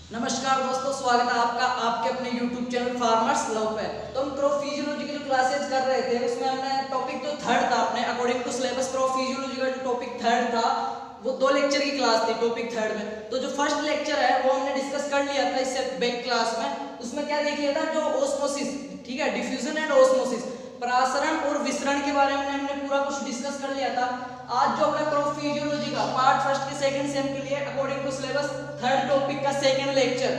नमस्कार दोस्तों, स्वागत है आपका आपके अपने YouTube चैनल फार्मर्स लव पे। तो हम क्रॉप फिजियोलॉजी की जो क्लासेज कर रहे थे उसमें हमने टॉपिक जो थर्ड था अपने according to syllabus crop physiology का जो टॉपिक थर्ड था वो 2 लेक्चर की क्लास थी टॉपिक थर्ड में। तो जो फर्स्ट लेक्चर है वो हमने डिस्कस कर लिया था इससे बैक क्लास में। उसमें क्या देख लिया था, जो ओस्मोसिस, ठीक है, डिफ्यूजन एंड ओस्मोसिस, परासरण और विसरण के बारे में हमने पूरा कुछ डिस्कस कर लिया था। आज जो अपना क्रॉप फिजियोलॉजी का पार्ट फर्स्ट के सेकंड सेम के लिए according to syllabus third topic का सेकंड लेक्चर,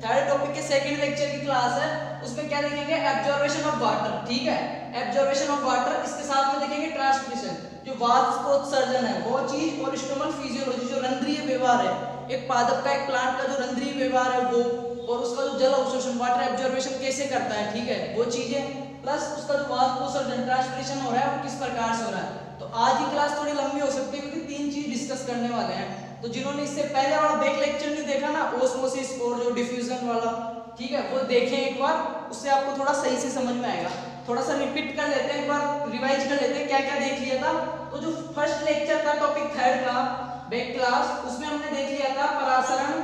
थर्ड टॉपिक के सेकंड लेक्चर की क्लास है। उसमें क्या देखेंगे, एब्जॉर्प्शन ऑफ वाटर, ठीक है, एब्जॉर्प्शन ऑफ वाटर। इसके साथ में देखेंगे ट्रांसमिशन, जो वाष्पोत्सर्जन है वो चीज, और स्टोमल फिजियोलॉजी जो रंध्रीय व्यवहार है, एक पादप का, एक प्लांट का जो रंध्रीय व्यवहार है वो, और उसका जो जल अवशोषण वाटर एब्जॉर्प्शन कैसे करता है, ठीक है, वो चीजें, प्लस उसका जो वाष्पोत्सर्जन ट्रांसमिशन हो रहा है वो किस प्रकार से हो रहा है। तो आज की क्लास थोड़ी लंबी हो सकती है क्योंकि 3 चीज डिस्कस करने वाले हैं। तो जिन्होंने इससे पहले वाला बैक लेक्चर नहीं देखा ना, ओस्मोसिस और जो डिफ्यूजन वाला, ठीक है, वो देखें एक बार, उससे आपको थोड़ा सही से समझ में आएगा। थोड़ा सा रिपीट कर लेते हैं, एक बार रिवाइज कर लेते हैं क्या क्या देख लिया था। तो जो फर्स्ट लेक्चर था टॉपिक थर्ड का बैक क्लास, उसमें हमने देख लिया था परासरण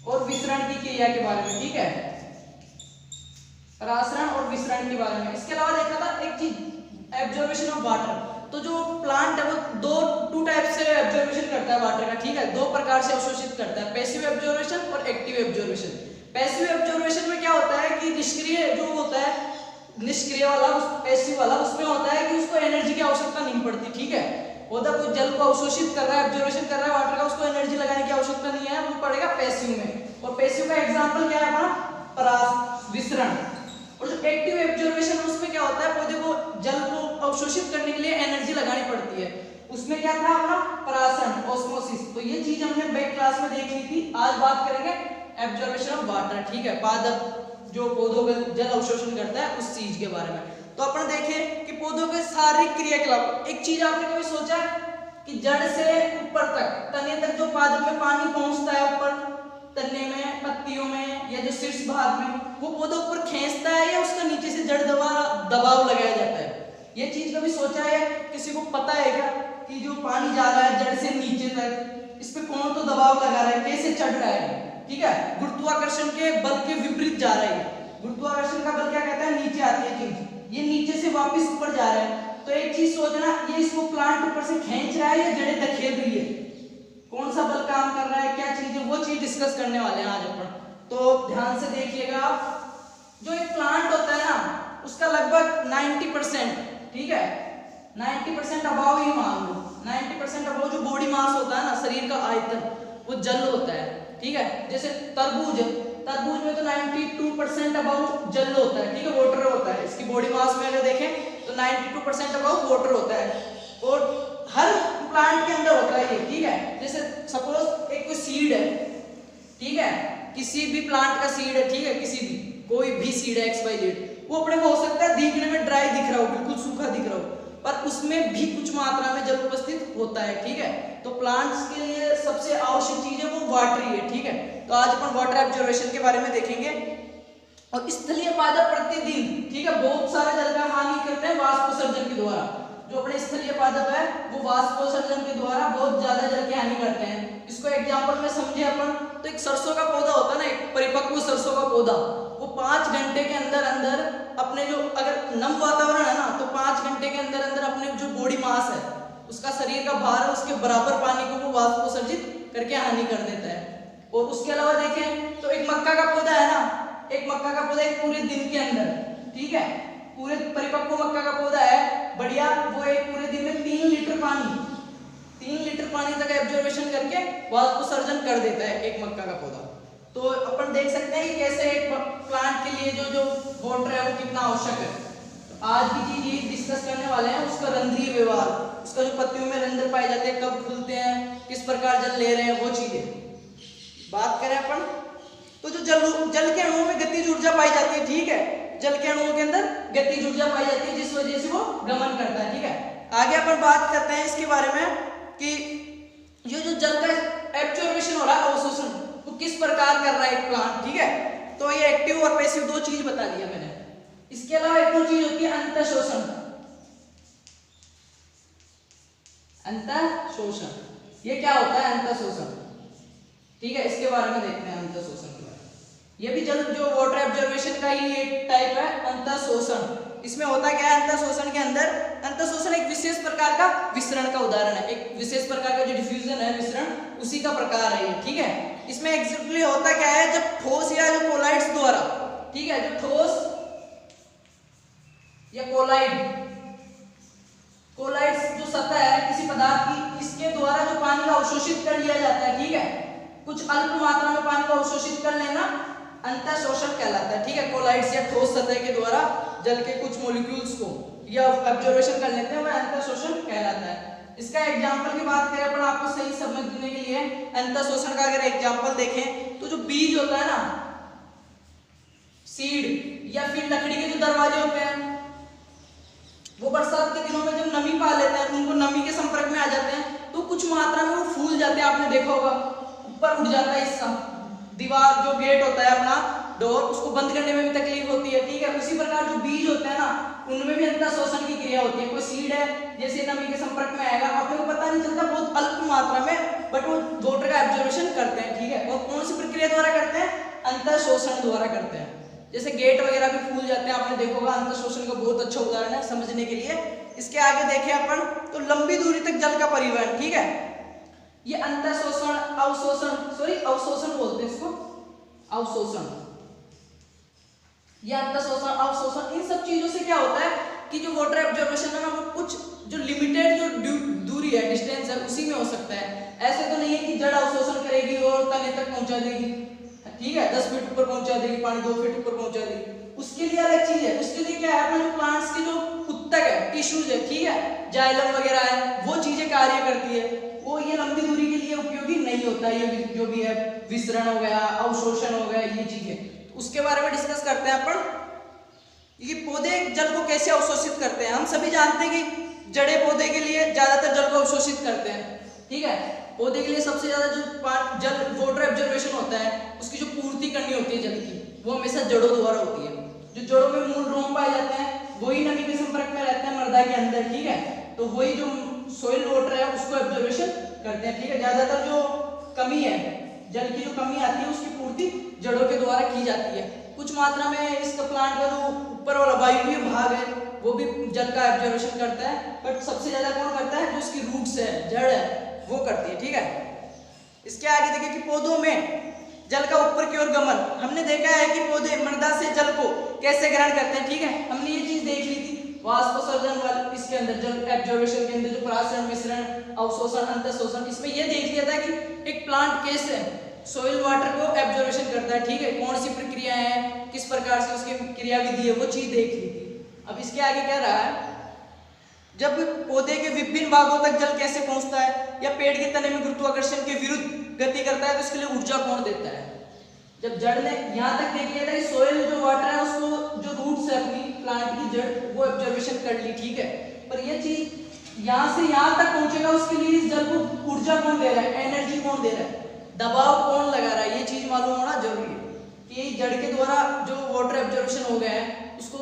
और विसरण की क्रिया के बारे में, ठीक है, परासरण और विसरण के बारे में। इसके अलावा देखा था एक चीज, एब्जॉर्प्शन ऑफ वाटर। तो जो प्लांट है वो टू टाइप से एब्जॉर्प्शन करता है वाटर का, ठीक है, 2 प्रकार से अवशोषित करता है, पैसिव एब्जॉर्प्शन और एक्टिव एब्जॉर्प्शन। पैसिव एब्जॉर्प्शन में क्या होता है कि निष्क्रिय जो होता है, निष्क्रिय वाला, पैसिव वाला, उसमें होता है कि उसको एनर्जी की आवश्यकता नहीं पड़ती, ठीक है, होता कोई जल को अवशोषित कर रहा है, एब्जॉर्प्शन कर रहा है वाटर का, उसको एनर्जी लगाने की आवश्यकता नहीं है, वो पड़ेगा पैसिव में। और पैसिव का एग्जांपल क्या है अपना, परास विसरण। और जो एक्टिव एब्जॉर्प्शन है उसमें क्या होता है, पौधे को जल को अवशोषित करने के लिए एनर्जी लगानी पड़ती है, उसमें क्या था अपना परासरण, ऑस्मोसिस। तो ये चीज हमने बैक क्लास में देख ली थी। आज बात करेंगे एब्जॉर्प्शन ऑफ वाटर, ठीक है, पादप जो पौधों का जल अवशोषण करता है उस चीज के बारे में। तो अपन देखें कि पौधों के शारीरिक क्रियाकलाप। एक चीज आपने कभी सोचा कि जड़ से ऊपर तक, तने तक जो पादप में पानी पहुंचता है, ऊपर तने में, पत्तियों में, या जो शीर्ष भाग में, वो पौधा ऊपर खींचता है या उसका नीचे से जड़ दबाव लगाया जाता है? ये चीज कभी सोचा है? किसी को पता है क्या कि जो पानी जा रहा है जड़ से नीचे तक, इस पे कौन तो दबाव लगा रहा है, कैसे चढ़ रहा है, ठीक है, गुरुत्वाकर्षण के बल के विपरीत जा रहा है। गुरुत्वाकर्षण का बल क्या कहता है, नीचे आती है चीज, ये नीचे से वापस ऊपर जा रहा है। तो एक चीज सोचना, ये इसको प्लांट ऊपर से खींच रहा है या जड़ें धकेल रही है, कौन सा बल काम कर रहा है, क्या चीज है, वो चीज डिस्कस करने वाले हैं आज अपन। तो ध्यान से देखिएगा आप, जो एक प्लांट होता है ना, उसका लगभग 90%, ठीक है, 90% अबाव ही मान लो, 90% अबाव जो बॉडी मास होता है ना, शरीर का आयतन, वो जल होता है, ठीक है। जैसे तरबूज है, तरबूज में तो 92% अबाव जल होता है, ठीक है, वाटर होता है। इसकी बॉडी मास में अगर देखें तो 92% अबाव वाटर होता है, और हर प्लांट के अंदर होता है ये, ठीक है। जैसे सपोज एक कोई सीड है, ठीक है, किसी भी प्लांट का सीड है, ठीक है, किसी भी कोई भी सीड है XYZ, वो अपने को हो सकता है दिखने में ड्राई दिख रहा हो, बिल्कुल सूखा दिख रहा हो, पर उसमें भी कुछ मात्रा में जल उपस्थित होता है, ठीक है। तो प्लांट्स के लिए सबसे आवश्यक चीज है वो वाटर ही है, ठीक है। तो आज अपन वाटर एब्जॉर्प्शन के बारे में देखेंगे। और स्थलीय पादप प्रतिदिन, ठीक है, बहुत सारे जल का हानि करते हैं वाष्पोत्सर्जन के द्वारा। जो अपने स्थलीय पादप है वो वाष्पोत्सर्जन के द्वारा बहुत ज्यादा जल की हानि करते हैं। इसको एग्जांपल में समझे अपन, तो एक सरसों का पौधा होता है ना, एक परिपक्व सरसों का पौधा, वो 5 घंटे के अंदर अंदर अपने जो, अगर नम वातावरण है ना, तो 5 घंटे के अंदर अंदर अपने जो बॉडी मास है, उसका शरीर का भार है, उसके बराबर पानी को वो वाष्पोत्सर्जित करके हानि कर देता है। और उसके अलावा देखें तो एक मक्का का पौधा है ना, एक मक्का का पौधा एक पूरे दिन के अंदर, ठीक है, पूरे परिपक्व मक्का का पौधा है बढ़िया, वो एक पूरे दिन में 3 लीटर पानी तक एब्जॉर्प्शन करके वाष्पोत्सर्जन कर देता है एक मक्का का पौधा। तो अपन देख सकते हैं कि कैसे एक प्लांट के लिए जो वाटर है वो कितना आवश्यक है। तो आज की चीज ये डिस्कस करने वाले हैं, उसका रंध्रीय व्यवहार, उसका जो पत्तियों में रंध्र पाए जाते हैं, कब खुलते हैं, किस प्रकार जल ले रहे हैं, वो चीजें बात करें अपन। तो जो जल के अणुओं में गतिज ऊर्जा पाई जाती है, ठीक है, जल के अणुओं के अंदर गतिज ऊर्जा पाई जाती है, जिस वजह से वो गमन करता है, ठीक है। आगे अपन बात करते हैं इसके बारे में कि ये जो जल का एब्जॉर्प्शन हो रहा है, अवशोषण, वो किस प्रकार कर रहा है एक प्लांट, ठीक है। तो ये एक्टिव और पैसिव 2 चीज बता दिया मैंने। इसके अलावा एक और चीज होती है अंतःशोषण। अंतःशोषण ये क्या होता है, अंतःशोषण, ठीक है, इसके बारे में देखते हैं, अंतर शोषण के बारे में। ये भी जल जो वाटर एब्जॉर्बेशन का ही एक टाइप है, अंतर शोषण। इसमें होता क्या है अंतर शोषण के अंदर, अंतर शोषण एक विशेष प्रकार का विसरण का उदाहरण है, एक विशेष प्रकार का जो डिफ्यूजन है विसरण, उसी का प्रकार है ये, ठीक है। इसमें एग्जैक्टली होता क्या है, जब ठोस या जो कोलाइड्स द्वारा, ठीक है, जो ठोस या कोलाइड्स जो सतह है किसी पदार्थ की, इसके द्वारा जो पानी का अवशोषित कर लिया जाता है, ठीक है, कुछ अल्प मात्रा में पानी को अवशोषित कर लेना अंतर शोषण कहलाता है, ठीक है। कोलाइड्स या ठोस सतह के द्वारा जल के कुछ मॉलिक्यूल्स को या एब्जॉर्बेशन कर लेते हैं, वह अंतर शोषण कहलाता है। इसका एग्जांपल की बात करें अपन आपको सही समझने के लिए, अंतर शोषण का अगर एग्जांपल देखें तो जो बीज होता है ना, सीड या फिर लकड़ी के जो दरवाजे होते हैं, वो बरसात के दिनों में जब नमी पा लेते हैं, उनको नमी के संपर्क में आ जाते हैं तो कुछ मात्रा में वो फूल जाते हैं, आपने देखा होगा, ऊपर उठ जाता है हिस्सा, दीवार जो गेट होता है अपना डोर, उसको बंद करने में भी तकलीफ होती है, ठीक है। उसी प्रकार जो बीज होते हैं ना, उनमें भी अंतर शोषण की क्रिया होती है। कोई सीड है, जैसे नमी के संपर्क में आएगा, अपने को पता नहीं चलता, बहुत अल्प मात्रा में, बट वो वाटर का एब्जॉर्बेशन करते हैं, ठीक है। और कौन सी प्रक्रिया द्वारा करते हैं, अंतर शोषण द्वारा करते हैं। जैसे गेट वगैरह भी फूल जाते हैं, आपने देखा होगा, अंतर शोषण का बहुत अच्छा उदाहरण है समझने के लिए। इसके आगे देखें अपन तो लंबी दूरी तक जल का परिवहन, ठीक है, ये अंतर शोषण, अवशोषण बोलते हैं इसको, अवशोषण या अंतर शोषण, अवशोषण, इन सब चीजों से क्या होता है कि जो वाटर एब्जॉर्बेशन है ना, वो कुछ जो लिमिटेड जो दूरी है, डिस्टेंस है, उसी में हो सकता है। ऐसे तो नहीं है कि जड़ अवशोषण करेगी और तने तक पहुंचा देगी, ठीक है, 10 फीट ऊपर पहुंचा देगी, पानी 2 फीट ऊपर पहुंचा देगी, उसके लिए अलग चीज है। उसके लिए क्या है, अपने जो प्लांट्स के जो उत्तक है, टिश्यूज है, ठीक है, जाइलम वगैरह है, वो चीजें कार्य करती है, वो ये लंबी दूरी के लिए उपयोगी नहीं होता है। ये जो भी है, विसरण हो गया, अवशोषण हो गया, ये चीजें, तो उसके बारे में डिस्कस करते हैं अपन। ये पौधे जल को कैसे अवशोषित करते हैं। हम सभी जानते हैं कि जड़े पौधे के लिए ज्यादातर जल को अवशोषित करते हैं, ठीक है। पौधे के लिए सबसे ज्यादा जो जल वाटर एब्जॉर्बेशन होता है, उसकी जो पूर्ति करनी होती है जल की, वो हमेशा जड़ों द्वारा होती है। जो जड़ों में मूल रोम पाए जाते हैं, वही नमी के संपर्क में रहते हैं मृदा के अंदर, ठीक है, तो वही जो सोइल वाटर है उसको एब्जॉर्बेशन करते हैं, ठीक है। ज्यादातर जो कमी है, जल की जो कमी आती है, उसकी पूर्ति जड़ों के द्वारा की जाती है। कुछ मात्रा में इसका प्लांट का जो ऊपर वाला वायुव्य भाग है, वो भी जल का एब्जॉर्बेशन करता है, बट सबसे ज्यादा कौन करता है, जो उसकी रूट्स है, जड़ है, वो करती है, ठीक है। इसके आगे देखिए कि पौधों में जल का ऊपर की ओर गमन, हमने देखा है कि पौधे मृदा से जल को कैसे ग्रहण करते हैं, ठीक है, हमने ये चीज देख ली थी वाष्पोत्सर्जन वाले, इसके अंदर जल एब्जॉर्बेशन के अंदर जो परासरण, मिश्रण, अवशोषण, अंतर शोषण, इसमें ये देख लिया था कि एक प्लांट कैसे सोइल वाटर को एब्जॉर्बेशन करता है, ठीक है, कौन सी प्रक्रिया है, किस प्रकार से उसकी क्रियाविधि है, वो चीज देख ली थी। अब इसके आगे क्या रहा है, जब पौधे के विभिन्न भागों तक जल कैसे पहुंचता है, या पेड़ के तने में गुरुत्वाकर्षण के विरुद्ध गति करता है, तो इसके लिए ऊर्जा कौन देता है। जब जड़ ने यहाँ तक देख लिया था कि सोइल जो वाटर है, उसको जो रूट्स है अपनी प्लांट की जड़, वो एब्जॉर्बेशन कर ली, ठीक है, पर ये चीज यहाँ से यहाँ तक पहुंचेगा, उसके लिए इस जल को ऊर्जा कौन दे रहा है, एनर्जी कौन दे रहा है, दबाव कौन लगा रहा है, ये चीज मालूम होना जरूरी है कि जड़ के द्वारा जो वाटर एब्जॉर्बेशन हो गया है, उसको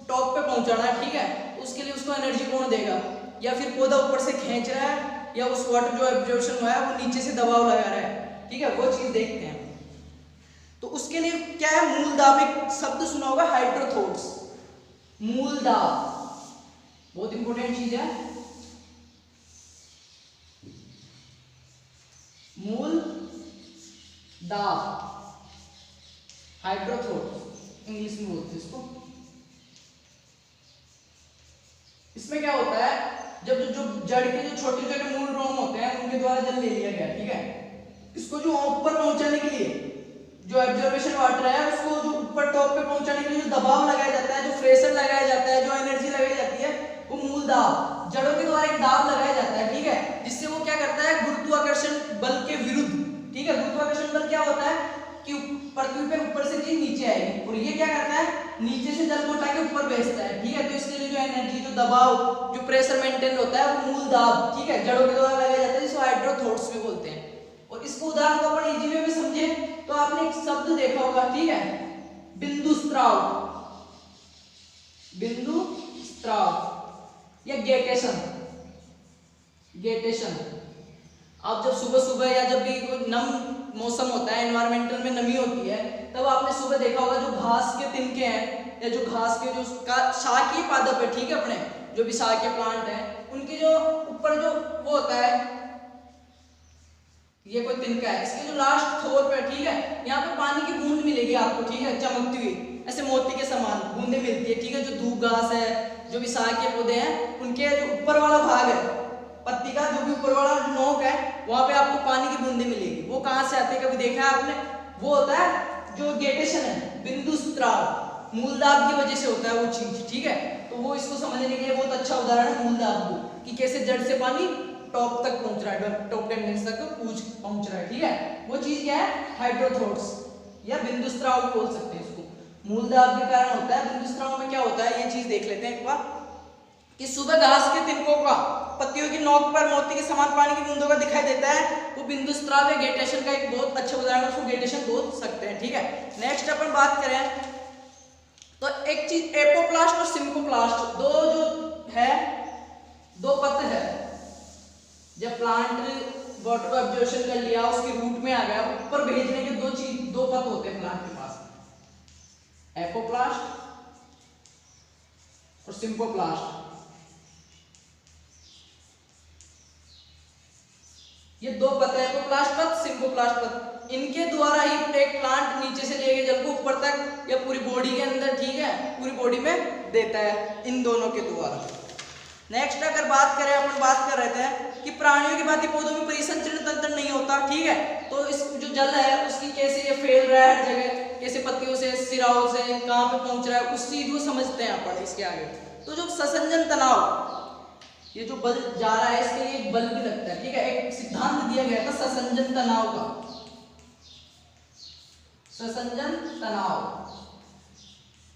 टॉप पे पहुंचाना है, ठीक है, उसके लिए उसको एनर्जी कौन देगा, या फिर पौधा ऊपर से खींच रहा है, या उस वाटर जो एब्जॉर्बेशन हुआ है वो नीचे से दबाव लगा रहा है, ठीक है, वो चीज देखते हैं। तो उसके लिए क्या है, मूल दाब, एक शब्द सुना होगा हाइड्रोथोड्स, मूल दाब बहुत इंपॉर्टेंट चीज है, मूल दाब, हाइड्रोथोड इंग्लिश में बोलते हैं इसको। इसमें क्या होता है, जब जो जड़ के जो छोटे छोटे मूल रोम होते हैं, उनके द्वारा जल ले लिया गया, ठीक है, इसको जो ऊपर पहुंचाने के लिए जो एब्जॉर्बेशन वाटर है, उसको जो ऊपर टॉप पे पहुंचाने के लिए जो दबाव लगाया जाता है, जो प्रेशर लगाया जाता है, जो एनर्जी लगाई जाती है, वो मूल दाब, जड़ों के द्वारा एक दाब लगाया जाता है, ठीक है, जिससे वो क्या करता है, गुरुत्वाकर्षण बल के विरुद्ध, ठीक है, गुरुत्वाकर्षण बल क्या होता है कि पृथ्वी पे ऊपर से चीज नीचे आएगी, और ये क्या करता है, नीचे से जल को उठा के ऊपर भेजता है, ठीक है, तो इसके लिए जो एनर्जी, जो दबाव, जो प्रेशर मेंटेन होता है, वो मूल दाब, ठीक है, जड़ों के द्वारा लगाया जाता है, जिसको हाइड्रोथोड्स भी बोलते हैं। और इसको उदाहरण को अपन इजी वे में समझे तो आपने एक शब्द देखा होगा, ठीक है, बिंदु स्त्राव, बिंदु स्त्राव या गेटेशन, गेटेशन। आप जब सुबह सुबह या जब भी कोई नम मौसम होता है, एनवायरमेंटल में नमी होती है, तब आपने सुबह देखा होगा जो घास के तिनके हैं या जो घास के जो शाकीय पादप है, ठीक है, अपने जो भी शाकीय प्लांट है, उनके जो ऊपर जो वो होता है, ये कोई तिनका है, इसके जो लास्ट छोर पे, ठीक है, यहाँ पे पानी की बूंद मिलेगी आपको, ठीक है, चमकती हुई ऐसे मोती के समान बूंदे मिलती है, ठीक है। जो दूब घास है, जो भी शाकीय पौधे हैं, उनके जो ऊपर वाला भाग है पत्ती का, जो भी ऊपर वाला नोक है, वहां पे आपको पानी की बूंदे मिलेगी। वो कहां से आती है, कभी देखा है आपने? वो होता है जो गेटेशन है, बिंदु स्त्राव, मूलदाब की वजह से होता है वो चीज, ठीक है। तो वो इसको समझने के लिए बहुत अच्छा उदाहरण है मूलदाब को, कि कैसे जड़ से पानी टॉप तक पहुंच रहा है, टॉप टेंडेंस तक पहुंच रहा है, ठीक है। वो चीज क्या है? हाइड्रोथोर्स या बिंदु स्त्राव भी बोल सकते हैं इसको। मूलदाब के कारण होता है। बिंदु स्त्राव में क्या होता है, ये चीज देख लेते हैं एक बार, कि सुबह घास के तिनकों का पत्तियों की नोक पर मोती के समान पानी की बूंदों का दिखाई देता है, वो बिंदु स्त्राव या गेटेशन का एक बहुत अच्छा उदाहरण, उसको गेटेशन बोल सकते हैं, ठीक है। नेक्स्ट अपन बात करें तो एक चीज एपोप्लास्ट और सिम्पोप्लास्ट, दो जो है, दो पत्ते हैं। जब प्लांट वाटर को एब्जॉर्प्शन कर लिया, उसके रूट में आ गया, ऊपर भेजने के दो पत्ते होते हैं प्लांट के पास, एपोप्लास्ट और सिम्पोप्लास्ट। ये दो पत्ते, एपोप्लास्ट पत्त, सिम्पोप्लास्ट पत्त, इनके द्वारा ही एक प्लांट नीचे से लेके जल को ऊपर तक या पूरी बॉडी के अंदर, ठीक है, पूरी बॉडी में देता है, इन दोनों के द्वारा। नेक्स्ट अगर बात करें, अपन बात कर रहे थे कि प्राणियों की भांति पौधों में परिसंचरण तंत्र नहीं होता, ठीक है। तो इस जो जल है उसकी कैसे ये फैल रहा है हर जगह, कैसे पत्तियों से, सिराओं से कहां पे पहुंच रहा है, उस चीज को समझते हैं अपन इसके आगे। तो जो ससंजन तनाव, ये जो बल जा रहा है, इसके लिए एक बल भी लगता है, ठीक है। एक सिद्धांत दिया गया था ससंजन तनाव का, ससंजन तनाव,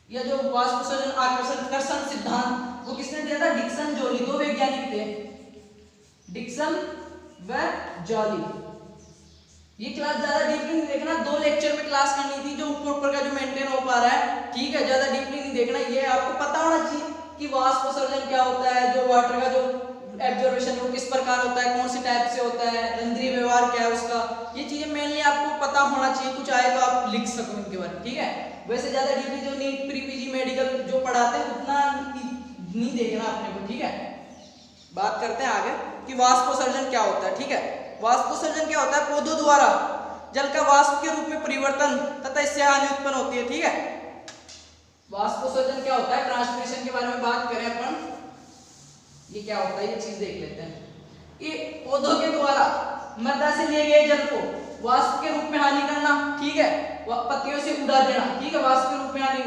यह जो वाष्पोत्सर्जन आकर्षण कर्षण सिद्धांत, वो किसने दिया था? डिक्सन जॉली, दो वैज्ञानिक थे, डिक्सन व जॉली। ये क्लास ज्यादा डीपली नहीं देखना, 2 लेक्चर में क्लास करनी थी, जो ऊपर का जो मेंटेन हो पा रहा है, ठीक है, ज्यादा डीपली नहीं देखना। ये आपको पता होना चाहिए कि वाष्पोत्सर्जन क्या होता है, जो वाटर का जो एब्जॉर्प्शन वो किस प्रकार होता है, कौन सी टाइप से होता है, रंध्रीय व्यवहार क्या है उसका, ये चीजें मेनली आपको पता होना चाहिए। कुछ आए तो आप लिख सको इनके बारे में, ठीक है। वैसे ज्यादा डीपली जो नीट प्री पीजी मेडिकल जो पढ़ाते हैं उतना नहीं देखना अपने को, ठीक है। बात करते हैं आगे कि वाष्पोत्सर्जन क्या होता है, ठीक है। वाष्पोत्सर्जन क्या होता है? पौधों द्वारा जल का वाष्प के रूप में परिवर्तन तथा इससे हानि उत्पन्न होती है, ठीक है। वाष्पोत्सर्जन क्या होता है? ट्रांसपिरेशन के बारे में बात करें अपन, ये क्या होता है, ये चीज देख लेते हैं कि पौधों के द्वारा मृदा से लिए गए जल को वाष्प के रूप में हानि करना, ठीक है, पत्तियों से उड़ा देना, ठीक है, वाष्प के रूप में हानि,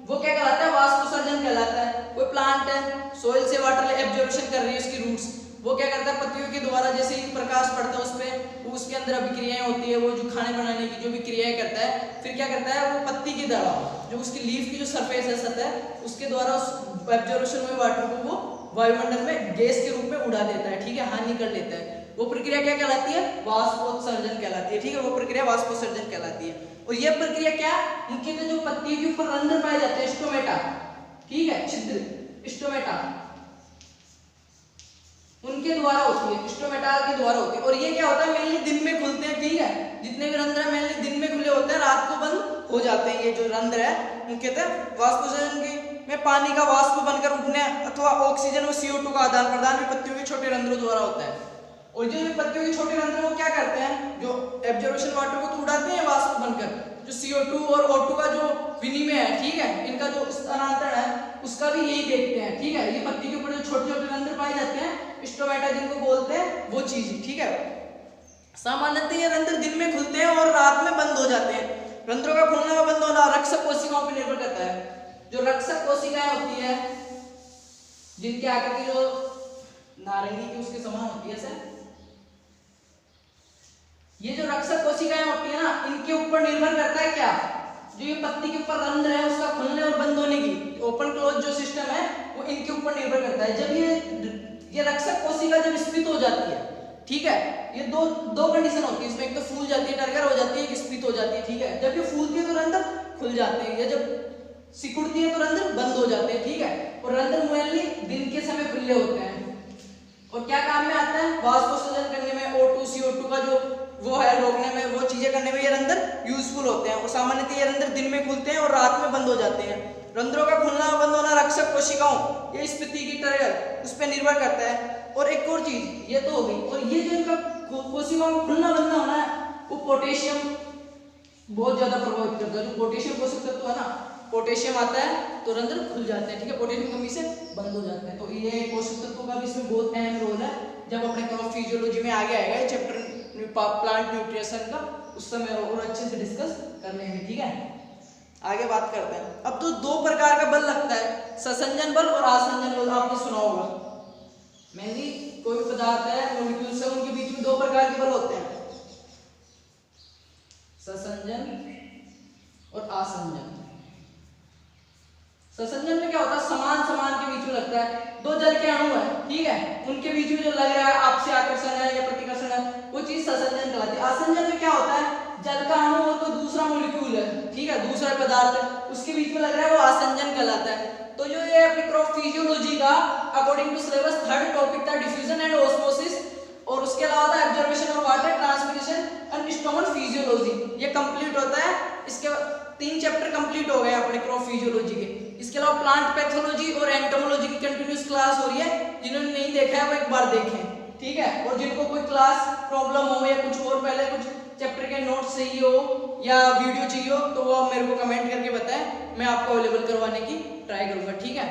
वो क्या कहलाता है? वाष्पोत्सर्जन कहलाता है। कोई प्लांट है, सोइल से वाटर एब्जॉर्प्शन कर रही है, उसकी रूट्स, वो क्या करता है? पत्तियों के द्वारा जैसे ही प्रकाश पड़ता है उस पे, उसके अंदर अभिक्रियाएं होती है, वो जो खाने बनाने की जो भी क्रियाएं करता है, फिर क्या करता है? वो पत्ती के द्वारा, जो उसकी लीफ की जो सरफेस है, सतह, उसके द्वारा उस एब्जॉर्प्शन हुए वाटर को वो वायुमंडल में गैस के रूप में उड़ा देता है, ठीक है, हानि कर लेता है। वो प्रक्रिया क्या कहलाती है? वाष्पोत्सर्जन कहलाती है, ठीक है। वो प्रक्रिया वाष्पोत्सर्जन कहलाती है। और ये प्रक्रिया क्या? मुख्यतः जो पत्ती के ऊपर रंध्र पाए जाते हैं, स्टोमेटा, ठीक है, छिद्र, स्टोमेटा, उनके द्वारा होती है, स्टोमेटा के द्वारा होती है। और ये क्या होता है? मेनली दिन में खुलते हैं, ठीक है। जितने भी रंध्र है मेनली दिन में खुले होते हैं, रात को बंद हो जाते हैं। ये जो रंध्र है मुख्यतः वाष्पोत्सर्जन की में पानी का वाष्प बनकर उठने अथवा ऑक्सीजन और CO2 का आदान प्रदान भी पत्तियों के छोटे रंध्रों द्वारा होता है। और जो पत्तियों के छोटे रंध्र वो क्या करते हैं? जो एब्जॉर्प्शन वाटर को तो उड़ाते हैं वाष्प बनकर, जो CO2 और O2 का जो विनिमय है, ठीक है, इनका जो स्थानांतरण है उसका भी यही देखते हैं, ठीक है। ये पत्ती के ऊपर जो छोटे छोटे रंध्र पाए जाते हैं, स्टोमेटा जिनको बोलते हैं, वो चीज, ठीक है। सामान्यतः ये रंध्र दिन में खुलते हैं और रात में बंद हो जाते हैं। रंध्रों का खुलना व बंद होना रक्षक कोशिकाओं पर निर्भर करता है। जो रक्षक कोशिकाएं होती है, जिनके आगे की जो नारंगी की उसके समान होती है सर, ये जो रक्षक कोशिकाएं होती है ना, इनके ऊपर निर्भर करता है क्या? जो ये पत्ती के ऊपर रंध्र है उसका खुलने और बंद होने की ओपन क्लोज जो सिस्टम है वो इनके ऊपर निर्भर करता है। जब ये रक्षक कोशिका जब स्फीत हो जाती है, ठीक है, ये दो कंडीशन होती है इसमें, एक तो फूल जाती है, टर्गर हो जाती है, एक स्फीत हो जाती है, ठीक है। जब ये फूलती है तो रंध्र खुल जाते हैं, या जब सिकुड़ती है तो रंध्र बंद हो जाते हैं, ठीक है। और रंध्र मेनली दिन के समय खुले होते हैं और क्या काम में आता है? वाष्पोत्सर्जन करने में, O2 CO2 का जो वो है रोकने में, वो चीजें में खुलते हैं और रात में बंद हो जाते हैं। रंध्रों का खुलना बंद होना रक्षक कोशिकाओं ये स्थिति की तरह उस पर निर्भर करता है। और एक और चीज ये तो हो गई, और ये जो इनका कोशिकाओं का खुलना बंद होना है वो पोटेशियम बहुत ज्यादा प्रभावित करता है। जो पोटेशियम पोषक तत्व है ना, पोटेशियम आता है तो रंध्र खुल जाते हैं, ठीक है, पोटेशियम कमी से बंद हो जाते हैं। तो ये पोषक तत्वों का भी इसमें बहुत अहम रोल है। जब अपने क्रॉप फिजियोलॉजी में आगे आएगा चैप्टर प्लांट न्यूट्रिशन का, उस समय और अच्छे से डिस्कस कर लेंगे, ठीक है। आगे बात करते हैं। अब तो दो प्रकार का बल लगता है, ससंजन बल और आसंजन बल, आपने सुना होगा। मेनली कोई पदार्थ है मॉलिक्यूल्स है, उनके बीच में दो प्रकार के बल होते हैं, ससंजन और आसंजन। ससंजन में क्या होता है, समान समान के बीच में लगता है, दो जल के अणु है, ठीक है, उनके बीच में जो लग रहा है आपसे आकर्षण है या प्रतिकर्षण है, वो चीज ससंजन कहलाती है। आसंजन में क्या होता है, जल का अणु हो तो दूसरा मॉलिक्यूल है, ठीक है, दूसरा पदार्थ है, उसके बीच में लग रहा है, वो आसंजन कहलाता है। तो जो ये अपनी क्रॉप फिजियोलॉजी का according to syllabus third topic था डिफ्यूजन एंड ऑस्मोसिस, और उसके अलावा था observation of water, transpiration and stomal physiology, ये कंप्लीट होता है। इसके 3 चैप्टर कंप्लीट हो गए अपने क्रॉप फिजियोलॉजी के। इसके अलावा प्लांट पैथोलॉजी और एंटोमोलॉजी की कंटिन्यूअस क्लास हो रही है, जिन्होंने नहीं देखा है वो एक बार देखें, ठीक है। और जिनको कोई क्लास प्रॉब्लम हो या कुछ और पहले कुछ चैप्टर के नोट्स चाहिए हो या वीडियो चाहिए हो तो वो मेरे को कमेंट करके बताएं, मैं आपको अवेलेबल करवाने की ट्राई करूंगा, ठीक है।